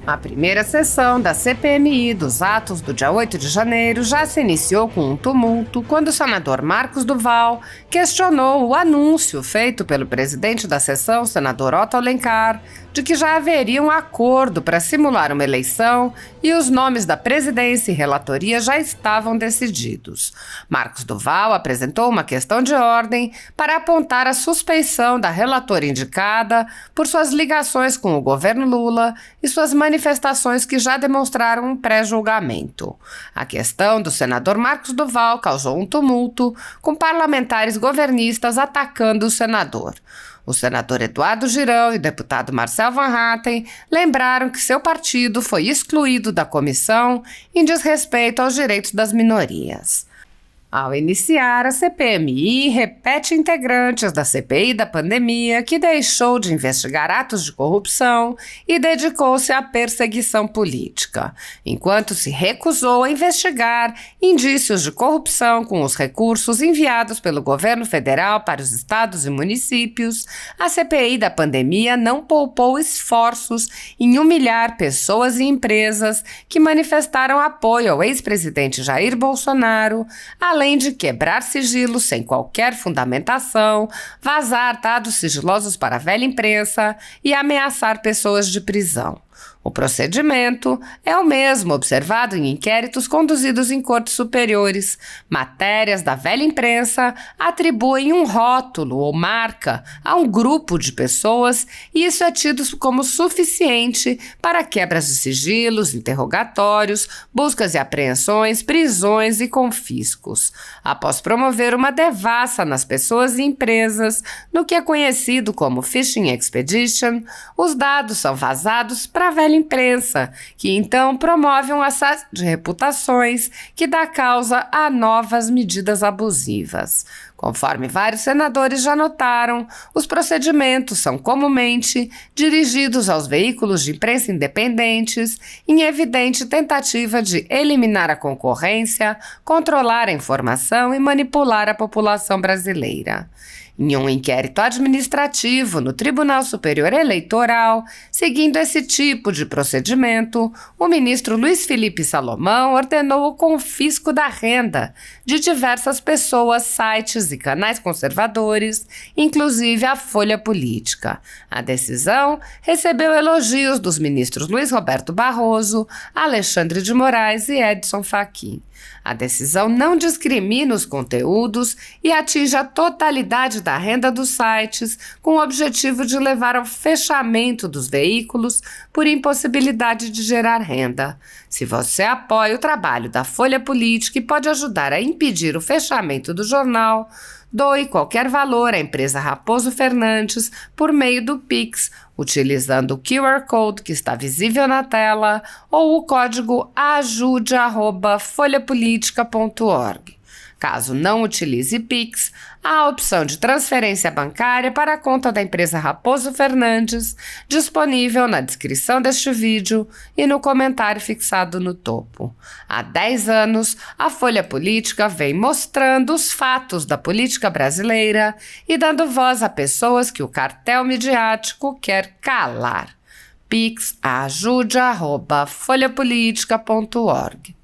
A primeira sessão da CPMI dos atos do dia 8 de janeiro já se iniciou com um tumulto quando o senador Marcos Duval questionou o anúncio feito pelo presidente da sessão, senador Otto Alencar, de que já haveria um acordo para simular uma eleição e os nomes da presidência e relatoria já estavam decididos. Marcos Duval apresentou uma questão de ordem para apontar a suspeição da relatora indicada por suas ligações com o governo Lula e suas manifestações que já demonstraram um pré-julgamento. A questão do senador Marcos Duval causou um tumulto, com parlamentares governistas atacando o senador. O senador Eduardo Girão e o deputado Marcel Van Hatten lembraram que seu partido foi excluído da comissão em desrespeito aos direitos das minorias. Ao iniciar, a CPMI repete integrantes da CPI da pandemia que deixou de investigar atos de corrupção e dedicou-se à perseguição política, enquanto se recusou a investigar indícios de corrupção com os recursos enviados pelo governo federal para os estados e municípios. A CPI da pandemia não poupou esforços em humilhar pessoas e empresas que manifestaram apoio ao ex-presidente Jair Bolsonaro, além de quebrar sigilos sem qualquer fundamentação, vazar dados sigilosos para a velha imprensa e ameaçar pessoas de prisão. O procedimento é o mesmo observado em inquéritos conduzidos em cortes superiores. Matérias da velha imprensa atribuem um rótulo ou marca a um grupo de pessoas e isso é tido como suficiente para quebras de sigilos, interrogatórios, buscas e apreensões, prisões e confiscos. Após promover uma devassa nas pessoas e empresas, no que é conhecido como Phishing Expedition, os dados são vazados para a velha imprensa, que então promove um assédio de reputações que dá causa a novas medidas abusivas. Conforme vários senadores já notaram, os procedimentos são comumente dirigidos aos veículos de imprensa independentes, em evidente tentativa de eliminar a concorrência, controlar a informação e manipular a população brasileira. Em um inquérito administrativo no Tribunal Superior Eleitoral, seguindo esse tipo de procedimento, o ministro Luiz Felipe Salomão ordenou o confisco da renda de diversas pessoas, sites e canais conservadores, inclusive a Folha Política. A decisão recebeu elogios dos ministros Luiz Roberto Barroso, Alexandre de Moraes e Edson Fachin. A decisão não discrimina os conteúdos e atinge a totalidade da renda dos sites, com o objetivo de levar ao fechamento dos veículos por impossibilidade de gerar renda. Se você apoia o trabalho da Folha Política e pode ajudar a impedir o fechamento do jornal, doe qualquer valor à empresa Raposo Fernandes por meio do Pix, utilizando o QR Code que está visível na tela ou o código ajude@folhapolitica.org. Caso não utilize Pix, há a opção de transferência bancária para a conta da empresa Raposo Fernandes, disponível na descrição deste vídeo e no comentário fixado no topo. Há 10 anos, a Folha Política vem mostrando os fatos da política brasileira e dando voz a pessoas que o cartel midiático quer calar. Pix ajude@folhapolitica.org.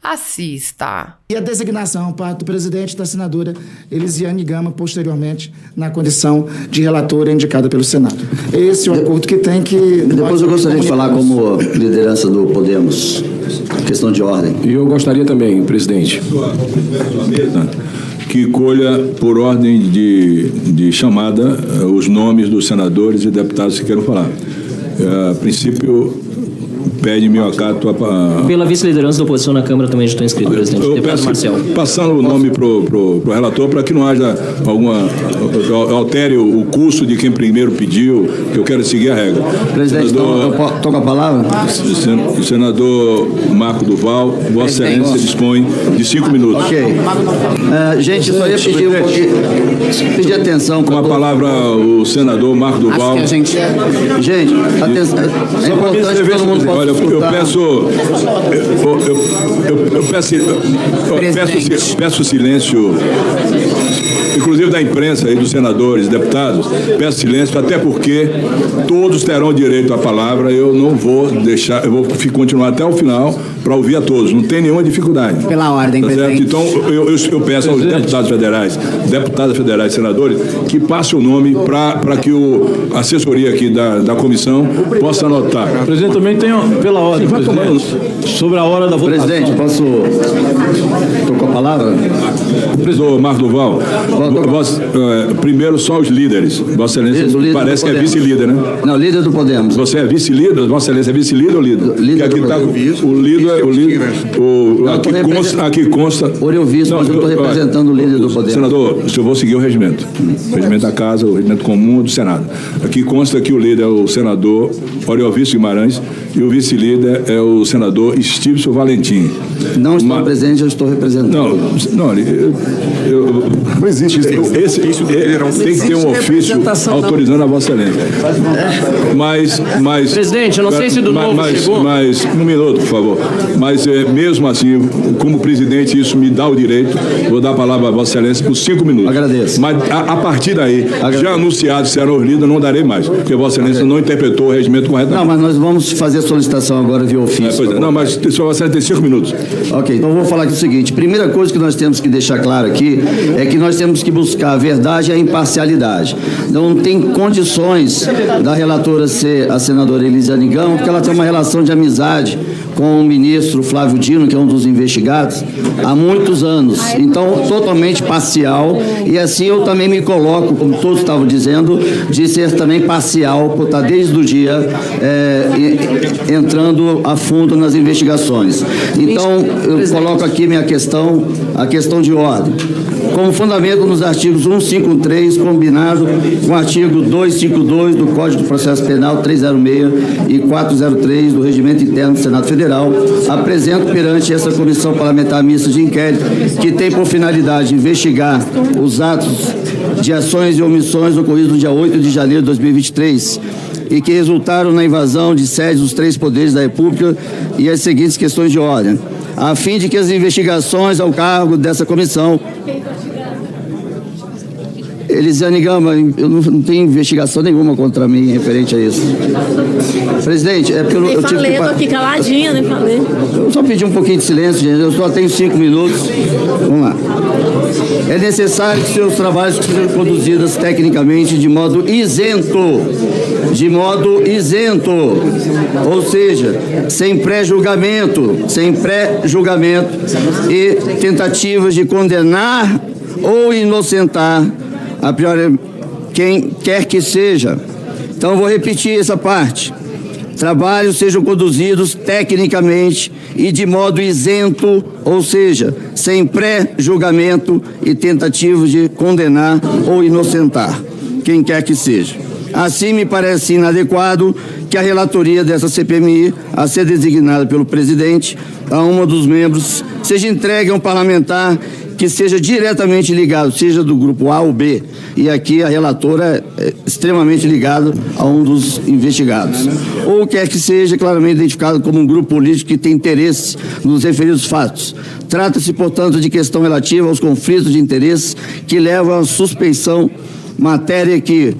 Assista. E a designação do presidente da senadora Elisiane Gama, posteriormente, na condição de relatora indicada pelo Senado. Esse é o acordo que tem que... Depois eu gostaria de falar como liderança do Podemos, questão de ordem. E eu gostaria também, presidente, que colha por ordem de chamada os nomes dos senadores e deputados que queiram falar. A princípio... Pede meu acato Pela vice-liderança da oposição na Câmara também já estou inscrito, presidente. Eu peço, Marcel. Passando o nome pro relator para que não haja altere o curso de quem primeiro pediu, que eu quero seguir a regra. Presidente, senador, eu toco a palavra? O senador Marco Duval, Vossa Excelência dispõe de 5 minutos. Ok. Gente, só ia pedir atenção. Com a palavra o senador Marco Duval. Gente, atenção. É importante todo mundo. Olha, eu peço silêncio. inclusive da imprensa e dos senadores, deputados, peço silêncio, até porque todos terão direito à palavra. Eu não vou deixar, eu vou continuar até o final para ouvir a todos. Não tem nenhuma dificuldade. Pela ordem, tá certo? presidente. Então, eu peço aos deputadas federais, senadores, que passem o nome para que a assessoria aqui da comissão possa anotar. Presidente, também tem, pela ordem, presidente, sobre a hora da votação. Presidente, posso... Estou com a palavra? Presidente Marcos Duval, primeiro só os líderes. Vossa Excelência Líder parece do que é Podemos. vice-líder, né? Não, líder do Podemos. Você é vice-líder? Vossa Excelência é vice-líder ou líder? Líder Porque aqui do está Podemos. o líder. Aqui consta. Ora, eu vice, mas eu estou representando o líder do Podemos. Senador, eu vou seguir o regimento. O regimento da Casa, o regimento comum do Senado. Aqui consta que o líder é o senador Oriovisto Guimarães e o vice-líder é o senador Estíbio Valentim. Não estou presente, eu estou representando. Não existe isso. Tem que ter um ofício autorizando a Vossa Excelência. Mas Presidente, eu não sei se do novo chegou. Mas, um minuto, por favor. Mas, mesmo assim, como presidente, isso me dá o direito. Vou dar a palavra a Vossa Excelência por 5 minutos. Agradeço. Mas, a partir daí, já anunciado se era líder, não darei mais. Porque Vossa Excelência não interpretou o regimento corretamente. Não, mas nós vamos fazer a solicitação agora via ofício. Não, mas Vossa Excelência tem 5 minutos. Ok, então eu vou falar aqui o seguinte. Primeira coisa que nós temos que deixar claro aqui é que nós temos que buscar a verdade e a imparcialidade. Não tem condições da relatora ser a senadora Elisiane Gama, porque ela tem uma relação de amizade com o ministro Flávio Dino, que é um dos investigados, há muitos anos. Então, totalmente parcial. E assim eu também me coloco, como todos estavam dizendo, de ser também parcial, por estar desde o dia entrando a fundo nas investigações. Então, eu coloco aqui minha questão, a questão de ordem. Como fundamento nos artigos 153, combinado com o artigo 252 do Código de Processo Penal 306 e 403 do Regimento Interno do Senado Federal, apresento perante essa Comissão Parlamentar Mista de Inquérito, que tem por finalidade investigar os atos de ações e omissões ocorridos no dia 8 de janeiro de 2023 e que resultaram na invasão de sedes dos 3 poderes da República e as seguintes questões de ordem. A fim de que as investigações ao cargo dessa comissão... Elisiane Gama, eu não tenho investigação nenhuma contra mim referente a isso. Presidente, é pelo... Eu falei, eu tô aqui caladinha, nem falei. Eu só pedi um pouquinho de silêncio, gente. Eu só tenho 5 minutos. Vamos lá. É necessário que seus trabalhos sejam conduzidos tecnicamente de modo isento. De modo isento. Ou seja, sem pré-julgamento e tentativas de condenar ou inocentar a priori quem quer que seja. Então, vou repetir essa parte. Trabalhos sejam conduzidos tecnicamente e de modo isento, ou seja, sem pré-julgamento e tentativas de condenar ou inocentar quem quer que seja. Assim, me parece inadequado que a relatoria dessa CPMI, a ser designada pelo presidente, a uma dos membros, seja entregue a um parlamentar que seja diretamente ligado, seja do grupo A ou B, e aqui a relatora é extremamente ligada a um dos investigados, ou quer que seja claramente identificado como um grupo político que tem interesse nos referidos fatos. Trata-se, portanto, de questão relativa aos conflitos de interesses que levam à suspeição, matéria que,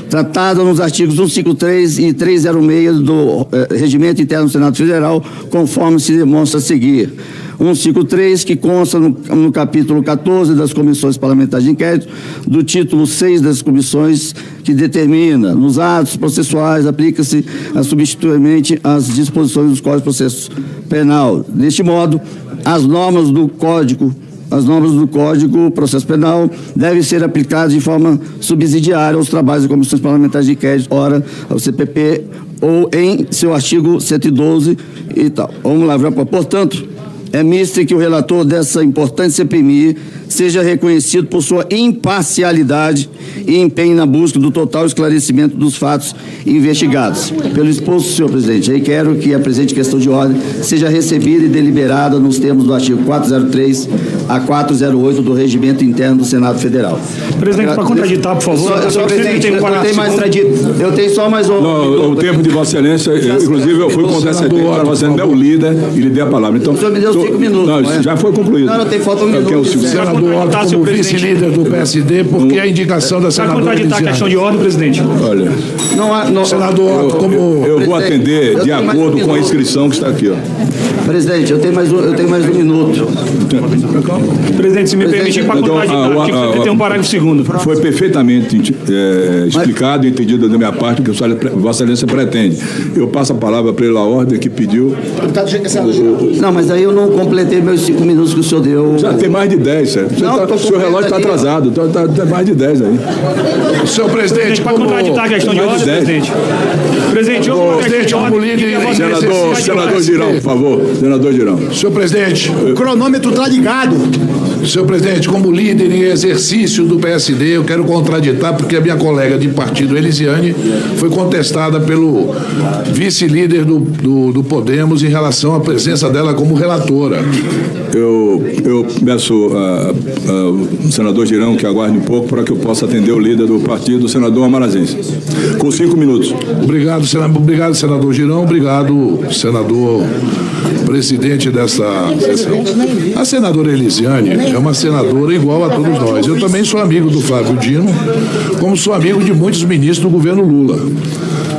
tratada nos artigos 153 e 306 do Regimento Interno do Senado Federal, conforme se demonstra a seguir. 153, que consta no capítulo 14 das comissões parlamentares de inquérito, do título 6 das comissões, que determina, nos atos processuais, aplica-se substitutivamente as disposições dos Códigos de Processo Penal. Deste modo, as normas do Código Processo Penal devem ser aplicadas de forma subsidiária aos trabalhos das comissões parlamentares de inquérito, ora, ao CPP, ou em seu artigo 112 e tal. Vamos lá, portanto, é misto que o relator dessa importante CPMI seja reconhecido por sua imparcialidade e empenho na busca do total esclarecimento dos fatos investigados. Pelo exposto, senhor presidente, requero que a presente questão de ordem seja recebida e deliberada nos termos do artigo 403 a 408 do Regimento Interno do Senado Federal. Presidente, para contraditar, por favor. Eu tenho só mais um... Não, o tempo de Vossa Excelência, inclusive eu fui contra essa para Vossa Excelência, é o líder, e lhe dei a palavra. Então, o senhor me deu 5 minutos. Não, já foi concluído. Não, tem falta um minuto. Quem é o segundo? Senador Otto como vice-líder do PSD, porque a indicação da senadora a questão de ordem, presidente. Olha, senador Otto como... eu vou atender de acordo com a inscrição que está aqui. Ó. Presidente, eu tenho mais um minuto. Presidente, se me permitir, para contraditar, tem um parágrafo segundo. Foi perfeitamente explicado e entendido da minha parte o que Vossa Excelência pretende. Eu passo a palavra para ele, a ordem que pediu. Não, mas aí eu não completei meus 5 minutos que o senhor deu. Já tem mais de 10, sério. O seu relógio está atrasado, então tem mais de 10 aí. Senhor presidente, para contraditar a questão de ordem, presidente. Presidente, como líder... Senador Girão, por favor. Senador Girão. Senhor presidente... O cronômetro está ligado. Senhor presidente, como líder em exercício do PSD, eu quero contraditar porque a minha colega de partido, Elisiane, foi contestada pelo vice-líder do Podemos em relação à presença dela como relatora. Eu peço ao senador Girão que aguarde um pouco para que eu possa atender o líder do partido, o senador Amarazense. Com 5 minutos. Obrigado, senador Girão. Obrigado, senador presidente dessa sessão. A senadora Elisiane é uma senadora igual a todos nós. Eu também sou amigo do Flávio Dino, como sou amigo de muitos ministros do governo Lula.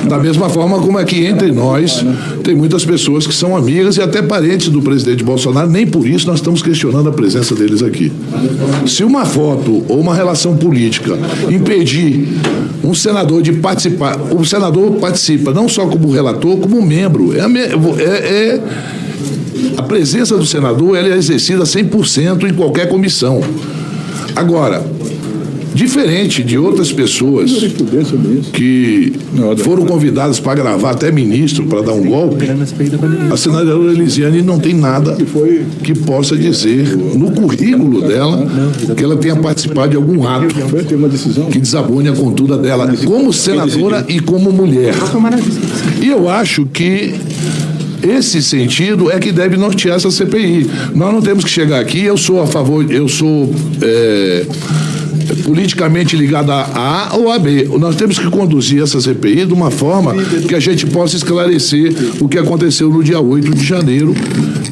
Da mesma forma como aqui entre nós tem muitas pessoas que são amigas e até parentes do presidente Bolsonaro, nem por isso nós estamos questionando a presença deles aqui. Se uma foto ou uma relação política impedir um senador de participar, o senador participa não só como relator, como membro. A presença do senador ela é exercida 100% em qualquer comissão. Agora, diferente de outras pessoas que foram convidadas para gravar até ministro para dar um golpe, a senadora Elisiane não tem nada que possa dizer no currículo dela que ela tenha participado de algum ato que desabone a conduta dela como senadora e como mulher. E eu acho que esse sentido é que deve nortear essa CPI. Nós não temos que chegar aqui, eu sou a favor, politicamente ligado a A ou a B. Nós temos que conduzir essa CPI de uma forma que a gente possa esclarecer o que aconteceu no dia 8 de janeiro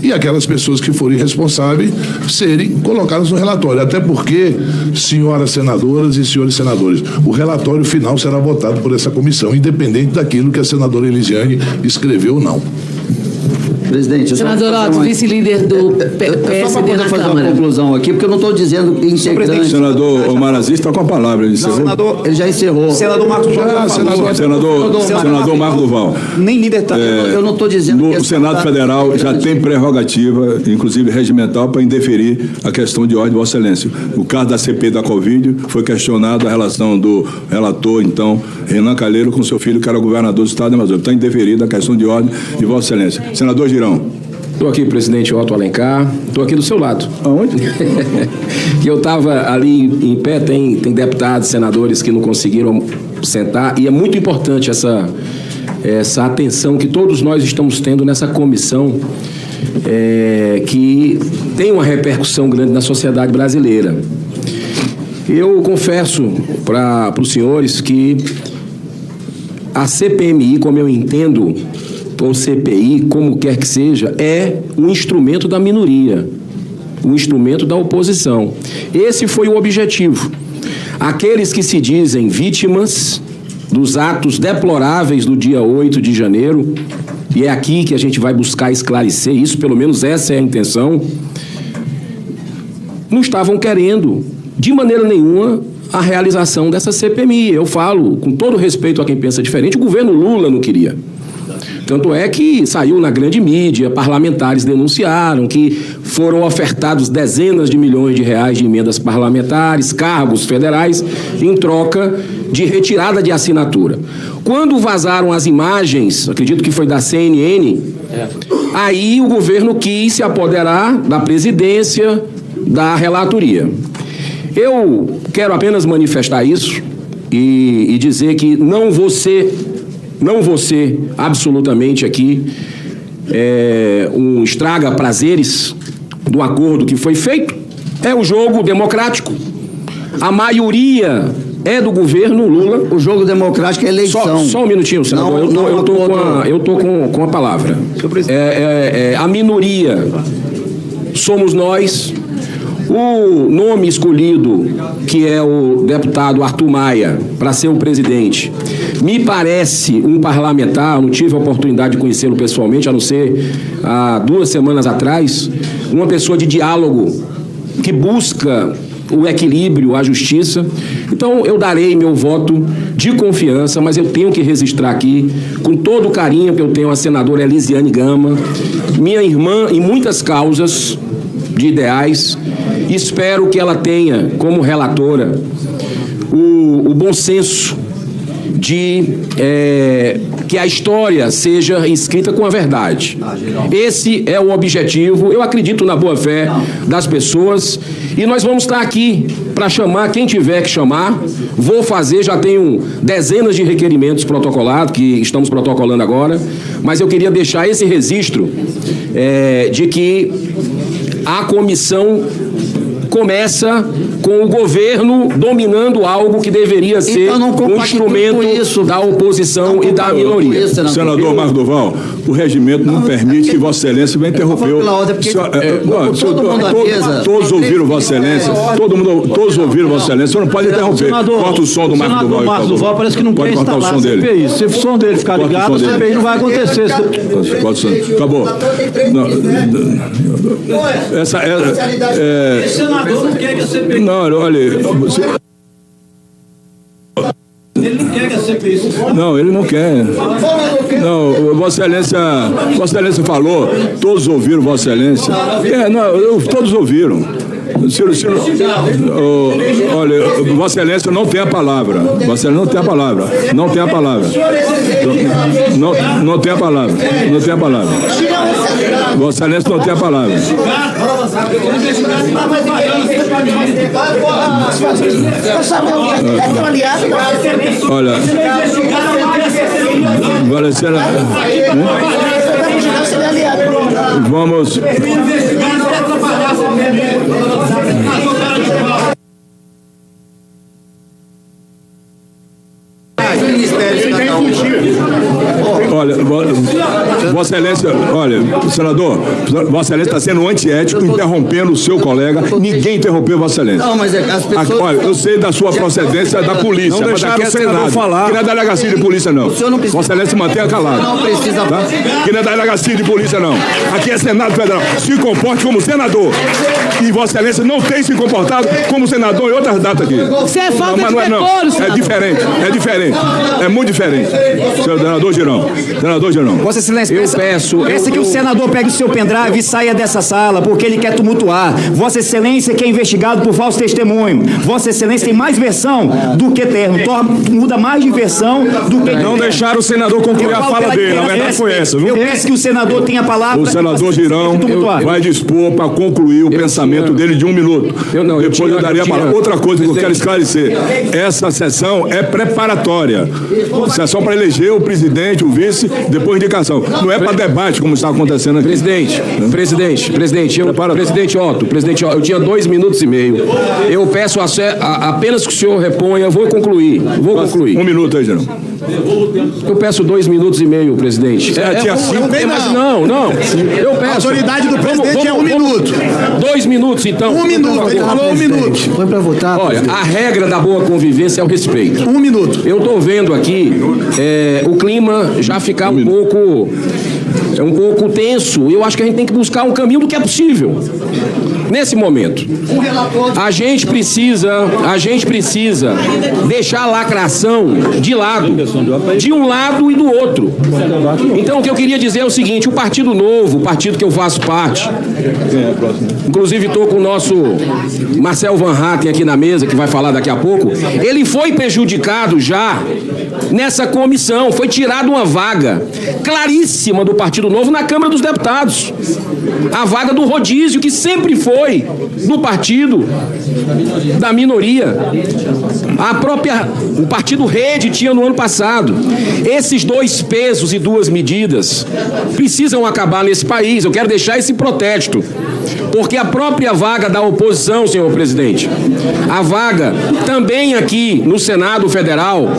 e aquelas pessoas que forem responsáveis serem colocadas no relatório. Até porque, senhoras senadoras e senhores senadores, o relatório final será votado por essa comissão, independente daquilo que a senadora Elisiane escreveu ou não. Presidente, senador Otto, vice-líder do PSD só para na fazer Câmara. uma conclusão aqui, porque eu não estou dizendo integrante. O senador Omar Aziz está com a palavra. Ele encerrou? Ele já encerrou. Senador Marcos Duval. Senador Marcos Duval. Nem líder está. Eu não estou dizendo que o Senado Federal já tem prerrogativa, inclusive regimental, para indeferir a questão de ordem de Vossa Excelência. O caso da CPI da Covid foi questionado a relação do relator, então, Renan Calheiro, com seu filho, que era governador do Estado de Amazonas. Está indeferida a questão de ordem de Vossa Excelência. Senador Girão. Estou aqui, presidente Otto Alencar. Estou aqui do seu lado. Aonde? E eu estava ali em pé, tem deputados, senadores que não conseguiram sentar, e é muito importante essa atenção que todos nós estamos tendo nessa comissão, que tem uma repercussão grande na sociedade brasileira. Eu confesso para os senhores que a CPMI, como eu entendo, ou CPI, como quer que seja, é um instrumento da minoria, um instrumento da oposição. Esse foi o objetivo. Aqueles que se dizem vítimas dos atos deploráveis do dia 8 de janeiro, e é aqui que a gente vai buscar esclarecer isso, pelo menos essa é a intenção, não estavam querendo, de maneira nenhuma, a realização dessa CPMI. Eu falo, com todo respeito a quem pensa diferente, o governo Lula não queria. Tanto é que saiu na grande mídia, parlamentares denunciaram que foram ofertados dezenas de milhões de reais de emendas parlamentares, cargos federais, em troca de retirada de assinatura. Quando vazaram as imagens, acredito que foi da CNN, aí o governo quis se apoderar da presidência, da relatoria. Eu quero apenas manifestar isso e dizer que não vou ser absolutamente aqui um estraga-prazeres do acordo que foi feito. É um jogo democrático. A maioria é do governo Lula. O jogo democrático é eleição. Só um minutinho, senador. Eu tô com a palavra. A minoria somos nós. O nome escolhido, que é o deputado Arthur Maia, para ser o presidente, me parece um parlamentar, não tive a oportunidade de conhecê-lo pessoalmente, a não ser há 2 semanas atrás, uma pessoa de diálogo, que busca o equilíbrio, a justiça. Então, eu darei meu voto de confiança, mas eu tenho que registrar aqui, com todo o carinho que eu tenho, a senadora Elisiane Gama, minha irmã em muitas causas de ideais. Espero que ela tenha, como relatora, o bom senso de que a história seja escrita com a verdade. Esse é o objetivo. Eu acredito na boa-fé das pessoas e nós vamos estar aqui para chamar quem tiver que chamar. Vou fazer, já tenho dezenas de requerimentos protocolados, que estamos protocolando agora, mas eu queria deixar esse registro de que a comissão começa com o governo dominando algo que deveria ser um instrumento da oposição e da minoria. Senador Marcos Duval, o regimento não permite que Vossa Excelência venha interromper. Todos ouviram Vossa Excelência, todos ouviram Vossa Excelência, o senhor não pode interromper. Corta o som do Marcos Duval. Marcos Duval parece que não quer instalar a CPI. Se o som dele ficar ligado, a CPI não vai acontecer. Acabou. Senador não quer que a CPI... Não, olha... Ele não quer que a CPI... Não, ele não quer. Não, Vossa Excelência falou, todos ouviram Vossa Excelência. Todos ouviram. Olha, Vossa Excelência não tem a palavra. Vossa Excelência não tem a palavra. Não tem a palavra. Não tem a palavra. Não tem a palavra. Vossa Excelência não tem a palavra. Olha, vamos. Olha, Vossa Excelência, olha, senador, Vossa Excelência está sendo antiético, interrompendo o seu colega. Ninguém interrompeu Vossa Excelência. Não, mas as pessoas... Olha, eu sei da sua procedência da polícia, não mas aqui é senador Senado. falar. Que não é delegacia de polícia, não. Vossa Excelência mantenha calado. Não precisa... Tá? Que não é delegacia de polícia, não. Aqui é Senado Federal. Se comporte como senador. E Vossa Excelência não tem se comportado como senador em outras datas aqui. Você é falta de decoro, senador. É diferente. É muito diferente. Senador Girão. Senador Girão. Vossa Excelência, peça que o senador pegue o seu pendrive e saia dessa sala, porque ele quer tumultuar. Vossa Excelência que é investigado por falso testemunho. Vossa Excelência tem mais versão do que termo. Muda mais de versão do que... Não deixaram o senador concluir a fala dele. Na verdade foi essa, viu? Eu peço que o senador tenha a palavra... O senador Girão vai dispor para concluir o pensamento dele de 1 minuto. Depois eu daria a palavra. Outra coisa que eu quero esclarecer. Essa sessão é preparatória. Sessão para eleger o presidente, o vice, depois indicação. Não é para debate, como está acontecendo aqui. Presidente Otto, eu tinha 2 minutos e meio. Eu peço apenas que o senhor reponha. Vou concluir. 1 minuto aí, Girão. Eu peço 2 minutos e meio, presidente. Mas não. Eu peço. A autoridade do presidente é 1 minuto. 2 minutos, então. 1 minuto. Ele falou 1 minuto. Foi para votar. Olha, a regra da boa convivência é o respeito. 1 minuto. Eu estou vendo aqui o clima já ficar um pouco tenso. Eu acho que a gente tem que buscar um caminho do que é possível. Nesse momento, a gente precisa deixar a lacração de lado, de um lado e do outro. Então, o que eu queria dizer é o seguinte: o Partido Novo, o partido que eu faço parte, inclusive estou com o nosso Marcel Van Hatten aqui na mesa, que vai falar daqui a pouco, ele foi prejudicado já nessa comissão, foi tirada uma vaga claríssima do Partido Novo na Câmara dos Deputados. A vaga do rodízio, que sempre foi do partido da minoria. O Partido Rede tinha no ano passado. Esses 2 pesos e 2 medidas precisam acabar nesse país. Eu quero deixar esse protesto. Porque a própria vaga da oposição, senhor presidente, a vaga também aqui no Senado Federal,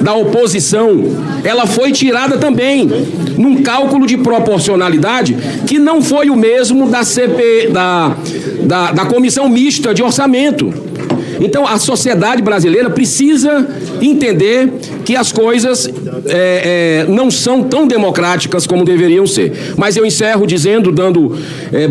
da oposição, ela foi tirada também, num cálculo de proporcionalidade que não foi o mesmo da Comissão Mista de Orçamento. Então, a sociedade brasileira precisa entender que as coisas não são tão democráticas como deveriam ser. Mas eu encerro dando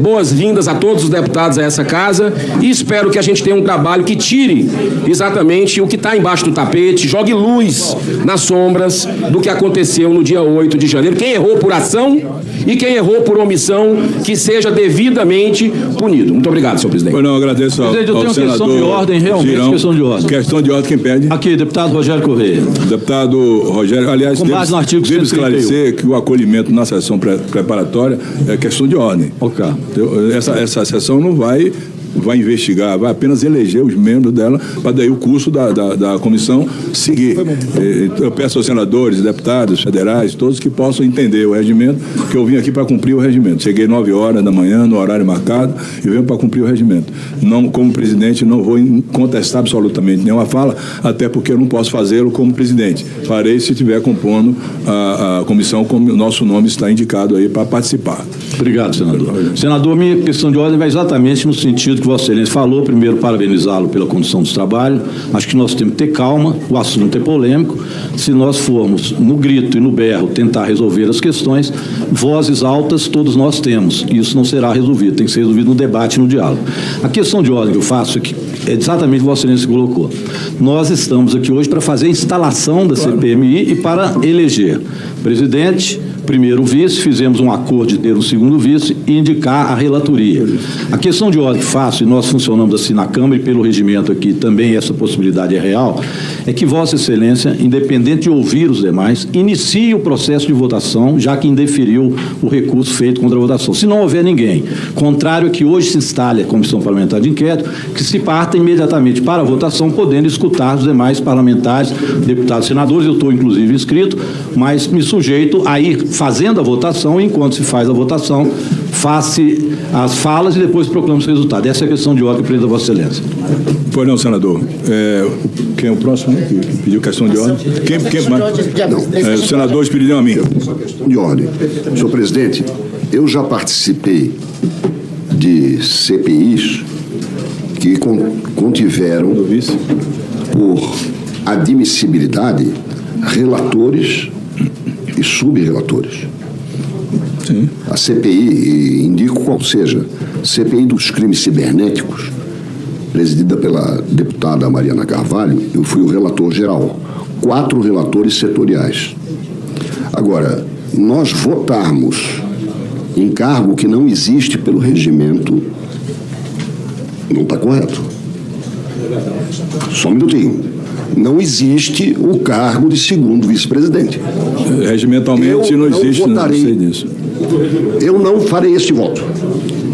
boas-vindas a todos os deputados a essa casa e espero que a gente tenha um trabalho que tire exatamente o que está embaixo do tapete, jogue luz nas sombras do que aconteceu no dia 8 de janeiro. Quem errou por ação e quem errou por omissão, que seja devidamente punido. Muito obrigado, senhor presidente. Eu agradeço ao presidente, eu tenho senador questão de ordem, realmente Girão. Questão de ordem. Questão de ordem, quem pede? Aqui, deputado Rogério Correia. Deputado Rogério, aliás, devo esclarecer que o acolhimento na sessão preparatória é questão de ordem. Ok. Essa sessão não vai investigar, vai apenas eleger os membros dela para daí o curso da comissão seguir. Eu peço aos senadores, deputados federais, todos que possam entender o regimento, que eu vim aqui para cumprir o regimento. Cheguei 9 horas da manhã, no horário marcado, e venho para cumprir o regimento. Não, como presidente, não vou contestar absolutamente nenhuma fala, até porque eu não posso fazê-lo como presidente. Farei se estiver compondo a comissão, como o nosso nome está indicado aí para participar. Obrigado, senador. Senador, minha questão de ordem vai exatamente no sentido que Vossa Excelência falou. Primeiro, parabenizá-lo pela condição dos trabalhos. Acho que nós temos que ter calma, o assunto é polêmico. Se nós formos no grito e no berro tentar resolver as questões, vozes altas todos nós temos. E isso não será resolvido, tem que ser resolvido no debate e no diálogo. A questão de ordem que eu faço aqui é exatamente o que Vossa Excelência colocou. Nós estamos aqui hoje para fazer a instalação da CPMI e para eleger presidente, primeiro vice, fizemos um acordo de ter um segundo vice e indicar a relatoria. A questão de ordem que faço, e nós funcionamos assim na Câmara e pelo regimento aqui também essa possibilidade é real, é que Vossa Excelência, independente de ouvir os demais, inicie o processo de votação, já que indeferiu o recurso feito contra a votação. Se não houver ninguém, contrário a que hoje se instale a Comissão Parlamentar de Inquérito, que se parta imediatamente para a votação, podendo escutar os demais parlamentares, deputados e senadores. Eu estou, inclusive, inscrito, mas me sujeito a ir fazendo a votação, e enquanto se faz a votação, faça as falas e depois proclama o resultado. Essa é a questão de ordem que apresenta a Vossa Excelência. Pois não, senador. Quem é o próximo que pediu questão de ordem? Quem mais? Os senadores pediram a mim. Questão de ordem. Senhor presidente, eu já participei de CPIs que contiveram, por admissibilidade, relatores e subrelatores. Sim. A CPI, indico qual seja, CPI dos crimes cibernéticos, presidida pela deputada Mariana Carvalho, eu fui o relator geral, 4 relatores setoriais. Agora, nós votarmos em cargo que não existe pelo regimento, não está correto. Só um minutinho. Não existe o cargo de segundo vice-presidente. Regimentalmente não existe, não sei disso. Eu não farei este voto.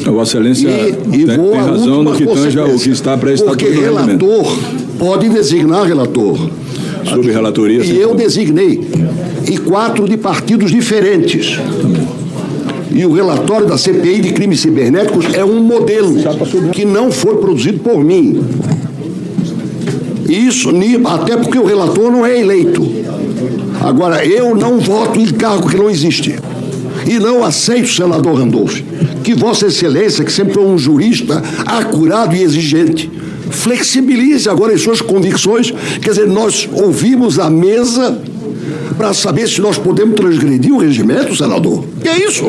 Vossa Excelência tem razão no que tanja o que está pré-estatuto. Porque relator pode designar relator. Subrelatoria. E eu designei. E 4 de partidos diferentes. E o relatório da CPI de crimes cibernéticos é um modelo que não foi produzido por mim. Isso, até porque o relator não é eleito. Agora, eu não voto em cargo que não existe. E não aceito, senador Randolph, que Vossa Excelência, que sempre foi um jurista acurado e exigente, flexibilize agora as suas convicções. Quer dizer, nós ouvimos a mesa para saber se nós podemos transgredir o regimento, senador. Que é isso?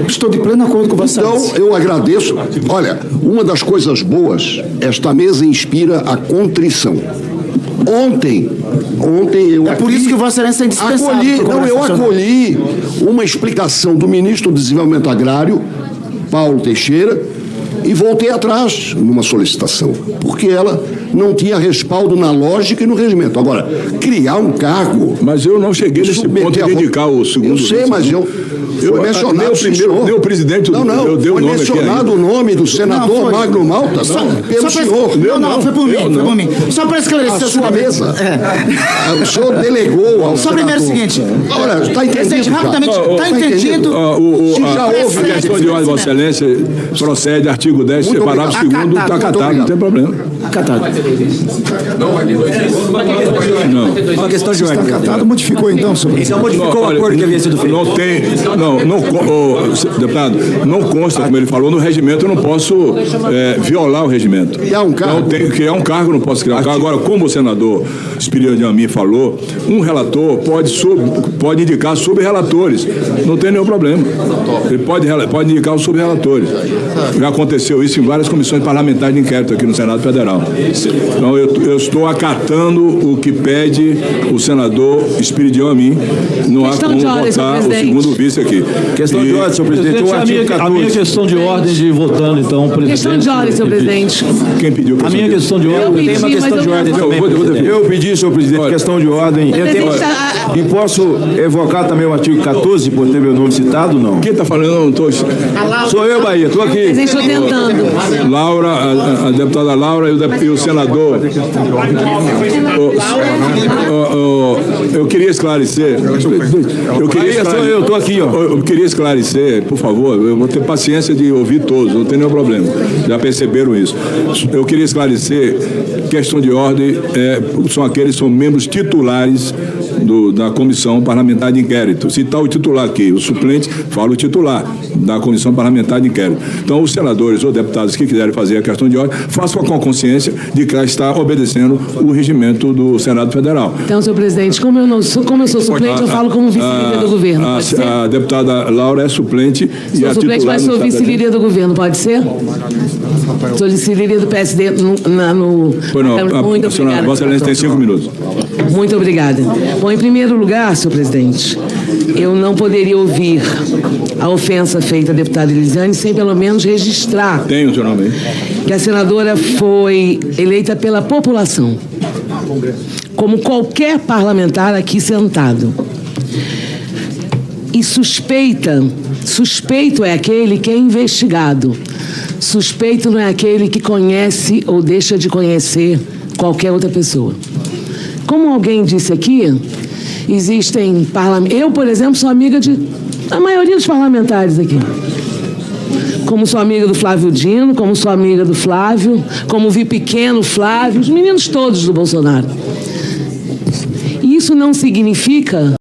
Estou de pleno acordo com você. Então, eu agradeço. Olha, uma das coisas boas, esta mesa inspira a contrição. Ontem eu por isso que Vossa Excelência é indispensável. Eu acolhi uma explicação do ministro do Desenvolvimento Agrário, Paulo Teixeira, e voltei atrás numa solicitação, porque ela não tinha respaldo na lógica e no regimento. Agora, criar um cargo... Mas eu não cheguei nesse ponto de indicar o segundo... Eu sei, mas foi mencionado nem o presidente eu dei o nome aqui. Foi mencionado o nome do senador Magno Malta pelo senhor. Não, foi por mim. Só para esclarecer a sua mesa. O senhor delegou ao só primeiro o seguinte. Olha, está entendido. Rapidamente, está entendido. Já houve questão de ordem, Vossa Excelência, procede, artigo 10, parágrafo 2º, está acatado, não tem problema. acatado. Não. Uma questão de Está ordem. acatado, modificou então, senhor presidente. Então modificou o acordo que havia sido feito. Não tem, deputado, não consta, como ele falou, no regimento. Eu não posso violar o regimento. Criar um cargo. Não tenho que criar um cargo, não posso criar um cargo. Agora, como o senador Espírito Amin falou, um relator pode indicar subrelatores. Não tem nenhum problema. Ele pode indicar os subrelatores. Já aconteceu isso em várias comissões parlamentares de inquérito aqui no Senado Federal. Então, eu estou acatando o que pede o senador Espírito Amin. Não há como votar o segundo vice aqui. Questão de ordem, senhor presidente. A minha questão de ordem de votando, então, presidente. Questão de ordem, senhor presidente. Quem pediu? A minha questão de ordem. Tem uma questão de ordem também. Eu pedi, senhor presidente, questão de ordem. E posso evocar também o artigo 14, por ter meu nome citado, não? Quem está falando? Não estou. Sou eu, Bahia, estou aqui. Presidente, estou tentando. Laura, a deputada Laura e o senador. Eu queria esclarecer. Eu estou aqui, ó. Eu queria esclarecer, por favor, eu vou ter paciência de ouvir todos, não tem nenhum problema. Já perceberam isso. Eu queria esclarecer, questão de ordem, são aqueles que são membros titulares da Comissão Parlamentar de Inquérito. Se está o titular aqui, o suplente fala o titular da Comissão Parlamentar de Inquérito. Então, os senadores ou deputados que quiserem fazer a questão de ordem, façam com a consciência de que está obedecendo o regimento do Senado Federal. Então, senhor presidente, como eu sou suplente, eu falo como vice-líder do governo. Pode ser? A deputada Laura é suplente e Sou a suplente, titular mas sou vice-líder do governo, pode ser? Sou vice-líder do PSD Pois não, muito obrigada. Vossa Excelência tem 5 minutos. Muito obrigada. Bom, em primeiro lugar, senhor presidente, eu não poderia ouvir a ofensa feita à deputada Elisiane sem pelo menos registrar Tem o seu nome aí? que a senadora foi eleita pela população, como qualquer parlamentar aqui sentado. E suspeito é aquele que é investigado. Suspeito não é aquele que conhece ou deixa de conhecer qualquer outra pessoa. Como alguém disse aqui, existem parlamentares. Eu, por exemplo, sou amiga da maioria dos parlamentares aqui. Como sou amiga do Flávio Dino, como sou amiga do Flávio, como vi pequeno Flávio, os meninos todos do Bolsonaro. Isso não significa